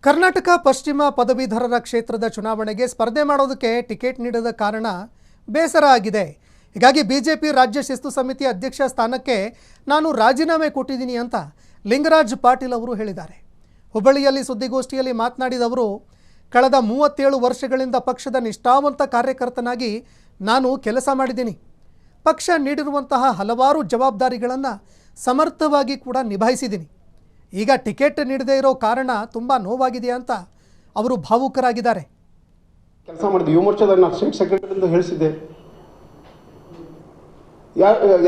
ಕರ್ನಾಟಕ ಪಶ್ಚಿಮ ಪದವೀಧರರ ಕ್ಷೇತ್ರದ ಚುನಾವಣೆಗೆ ಸ್ಪರ್ಧೆ ಮಾಡೋದಕ್ಕೆ ಟಿಕೆಟ್ ನೀಡದ ಕಾರಣ ಬೇಸರ ಆಗಿದೆ. ಹೀಗಾಗಿ ಬಿಜೆಪಿ ರಾಜ್ಯ ಶಿಸ್ತು ಸಮಿತಿ ಅಧ್ಯಕ್ಷ ಸ್ಥಾನಕ್ಕೆ ನಾನು ರಾಜೀನಾಮೆ ಕೊಟ್ಟಿದ್ದೀನಿ ಅಂತ ಲಿಂಗರಾಜ್ ಪಾಟೀಲ್ ಅವರು ಹೇಳಿದ್ದಾರೆ. ಹುಬ್ಬಳ್ಳಿಯಲ್ಲಿ ಸುದ್ದಿಗೋಷ್ಠಿಯಲ್ಲಿ ಮಾತನಾಡಿದ ಅವರು, ಕಳೆದ 37 ವರ್ಷಗಳಿಂದ ಪಕ್ಷದ ನಿಷ್ಠಾವಂತ ಕಾರ್ಯಕರ್ತನಾಗಿ ನಾನು ಕೆಲಸ ಮಾಡಿದ್ದೀನಿ. ಪಕ್ಷ ನೀಡಿರುವಂತಹ ಹಲವಾರು ಜವಾಬ್ದಾರಿಗಳನ್ನು ಸಮರ್ಥವಾಗಿ ಕೂಡ ನಿಭಾಯಿಸಿದ್ದೀನಿ. ಈಗ ಟಿಕೆಟ್ ನೀಡದೇ ಇರೋ ಕಾರಣ ತುಂಬ ನೋವಾಗಿದೆ ಅಂತ ಅವರು ಭಾವುಕರಾಗಿದ್ದಾರೆ. ಕೆಲಸ ಮಾಡಿದ್ವಿ. ಯುವ ಮೋರ್ಚಾದ ನಾನು ಸ್ಟೇಟ್ ಸೆಕ್ರೆಟರಿ ಅಂತ ಹೇಳಿಸಿದ್ದೆ.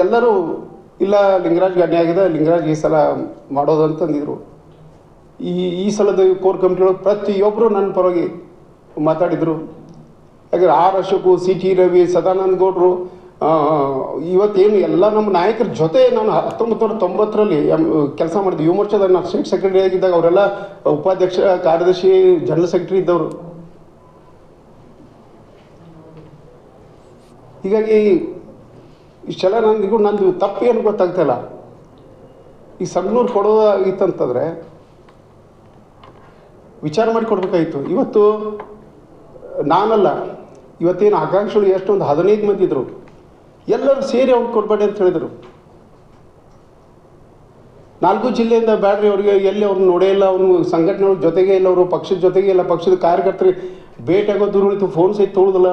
ಎಲ್ಲರೂ ಇಲ್ಲ ಲಿಂಗರಾಜ್ಗೆ ಅನ್ಯಾಯ ಆಗಿದೆ, ಲಿಂಗರಾಜ್ ಈ ಸಲ ಮಾಡೋದು ಅಂತಂದಿದ್ರು. ಈ ಸಲದ ಕೋರ್ ಕಮಿಟಿಗಳು ಪ್ರತಿಯೊಬ್ಬರು ನನ್ನ ಪರವಾಗಿ ಮಾತಾಡಿದರು. ಯಾಕಂದರೆ R Ashok, C T Ravi, Sadananda ಗೌಡರು, ಇವತ್ತೇನು ಎಲ್ಲ ನಮ್ಮ ನಾಯಕರ ಜೊತೆ ನಾನು 1990ರಲ್ಲಿ ಕೆಲಸ ಮಾಡಿದ್ವಿ. ಯುವ ಮೋರ್ಚಾದ ನಾನು ಸ್ಟೇಟ್ ಸೆಕ್ರೆಟರಿ ಆಗಿದ್ದಾಗ ಅವರೆಲ್ಲ ಉಪಾಧ್ಯಕ್ಷ, ಕಾರ್ಯದರ್ಶಿ, ಜನರಲ್ ಸೆಕ್ರೆಟರಿ ಇದ್ದವರು. ಹೀಗಾಗಿ ಇಷ್ಟೆಲ್ಲ ನಂದು ತಪ್ಪು ಏನು ಗೊತ್ತಾಗ್ತಾಯಿಲ್ಲ. ಈ ಸಣ್ಣೂರು ಕೊಡೋದಾಗಿತ್ತಂತಂದರೆ ವಿಚಾರ ಮಾಡಿ ಕೊಡಬೇಕಾಗಿತ್ತು. ಇವತ್ತು ನಾನಲ್ಲ, ಇವತ್ತೇನು ಆಕಾಂಕ್ಷಿಗಳು ಎಷ್ಟೊಂದು 15 ಮಂದಿ ಇದ್ದರು, ಎಲ್ಲರೂ ಸೇರಿ ಅವ್ನು ಕೊಡಬೇಡಿ ಅಂತ ಹೇಳಿದರು. 4 ಜಿಲ್ಲೆಯಿಂದ ಬ್ಯಾಡ್ರಿ ಅವ್ರಿಗೆ ಎಲ್ಲಿ ಅವ್ರನ್ನ ನೋಡೇ ಇಲ್ಲ, ಅವನು ಸಂಘಟನೆಗಳ ಜೊತೆಗೆ ಇಲ್ಲ, ಅವರು ಪಕ್ಷದ ಜೊತೆಗೆ ಇಲ್ಲ, ಪಕ್ಷದ ಕಾರ್ಯಕರ್ತರಿಗೆ ಭೇಟಿ ಆಗೋ ದೂರ ಉಳಿತು, ಫೋನ್ ಸಹಿತ ತೊಗೊಳ್ಳೋದಿಲ್ಲ.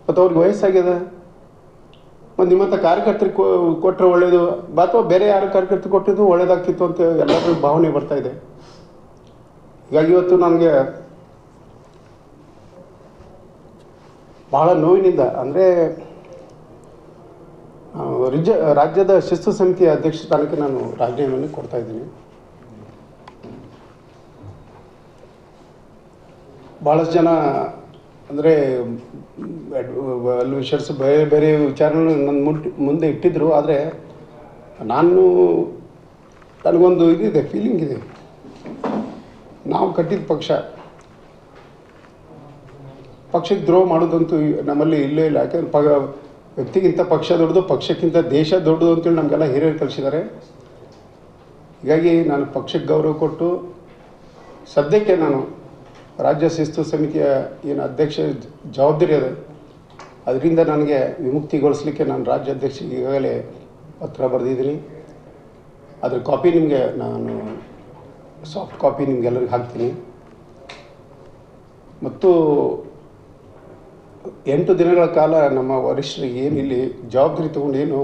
ಮತ್ತು ಅವ್ರಿಗೆ ವಯಸ್ಸಾಗ್ಯದ. ಮತ್ತು ನಿಮ್ಮಂಥ ಕಾರ್ಯಕರ್ತರಿಗೆ ಕೊಟ್ಟರೆ ಒಳ್ಳೆಯದು, ಅಥವಾ ಬೇರೆ ಯಾರು ಕಾರ್ಯಕರ್ತರು ಕೊಟ್ಟಿದ್ದು ಒಳ್ಳೇದಾಗ್ತಿತ್ತು ಅಂತ ಎಲ್ಲರಿಗೂ ಭಾವನೆ ಬರ್ತಾ ಇದೆ. ಹೀಗಾಗಿ ಇವತ್ತು ನನಗೆ ಭಾಳ ನೋವಿನಿಂದ, ಅಂದರೆ ರಾಜ್ಯದ ಶಿಸ್ತು ಸಮಿತಿಯ ಅಧ್ಯಕ್ಷ ಸ್ಥಾನಕ್ಕೆ ನಾನು ರಾಜೀನಾಮೆಯನ್ನು ಕೊಡ್ತಾ ಇದ್ದೀನಿ. ಭಾಳಷ್ಟು ಜನ ಅಂದರೆ ವಿಷರ್ಸ್ ಬೇರೆ ಬೇರೆ ವಿಚಾರಗಳು ನನ್ನ ಮುಂದೆ ಇಟ್ಟಿದ್ದರು. ಆದರೆ ನನಗೊಂದು ಇದಿದೆ, ಫೀಲಿಂಗ್ ಇದೆ. ನಾವು ಕಟ್ಟಿದ ಪಕ್ಷಕ್ಕೆ ದ್ರೋಹ ಮಾಡೋದಂತೂ ನಮ್ಮಲ್ಲಿ ಇಲ್ಲೇ ಇಲ್ಲ. ಯಾಕೆಂದ್ರೆ ವ್ಯಕ್ತಿಗಿಂತ ಪಕ್ಷ ದೊಡ್ಡದು, ಪಕ್ಷಕ್ಕಿಂತ ದೇಶ ದೊಡ್ಡದು ಅಂತೇಳಿ ನಮಗೆಲ್ಲ ಹಿರಿಯರು ಕಲಿಸಿದ್ದಾರೆ. ಹೀಗಾಗಿ ನಾನು ಪಕ್ಷಕ್ಕೆ ಗೌರವ ಕೊಟ್ಟು ಸದ್ಯಕ್ಕೆ ನಾನು ರಾಜ್ಯ ಶಿಸ್ತು ಸಮಿತಿಯ ಏನು ಅಧ್ಯಕ್ಷ ಜವಾಬ್ದಾರಿ ಅದ, ಅದರಿಂದ ನನಗೆ ವಿಮುಕ್ತಿಗೊಳಿಸಲಿಕ್ಕೆ ನಾನು ರಾಜ್ಯಾಧ್ಯಕ್ಷರಿಗೆ ಈಗಾಗಲೇ ಪತ್ರ ಬರೆದಿದ್ದೀನಿ. ಅದ್ರ ಕಾಪಿ ನಿಮಗೆ ನಾನು ಸಾಫ್ಟ್ ಕಾಪಿ ನಿಮಗೆಲ್ಲರಿಗೆ ಹಾಕ್ತೀನಿ. ಮತ್ತು 8 ದಿನಗಳ ಕಾಲ ನಮ್ಮ ವರಿಷ್ಠರಿಗೆ ಏನು ಇಲ್ಲಿ ಜವಾಬ್ದಾರಿ ತೊಗೊಂಡು ಏನು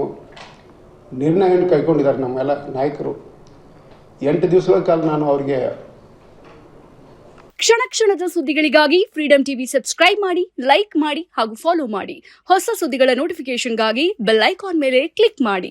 ನಿರ್ಣಯವನ್ನು ಕೈಗೊಂಡಿದ್ದಾರೆ ನಮ್ಮೆಲ್ಲ ನಾಯಕರು, 8 ದಿವಸಗಳ ಕಾಲ ನಾನು ಅವರಿಗೆ ಕ್ಷಣ ಕ್ಷಣದ ಸುದ್ದಿಗಳಿಗಾಗಿ ಫ್ರೀಡಂ ಟಿವಿ ಸಬ್ಸ್ಕ್ರೈಬ್ ಮಾಡಿ, ಲೈಕ್ ಮಾಡಿ ಹಾಗೂ ಫಾಲೋ ಮಾಡಿ. ಹೊಸ ಸುದ್ದಿಗಳ ನೋಟಿಫಿಕೇಶನ್ಗಾಗಿ ಬೆಲ್ ಐಕಾನ್ ಮೇಲೆ ಕ್ಲಿಕ್ ಮಾಡಿ.